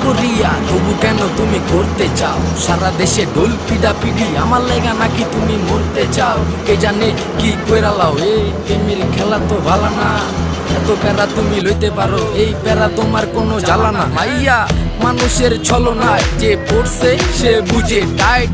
করিয়া তবু কেন তুমি করতে চাও সারা দেশে ঢোল পিডা পিডি আমার লেগা নাকি তুমি মরতে চাও কে জানে কি কইরা লাও এই প্রেমের খেলা তো ভালো না এত প্যারা তুমি লইতে পারো এই প্যারা তোমার কোনো জ্বালা না মাইয়া মানুষের ছলনায় যে পড়ছে সে বুঝে টাইট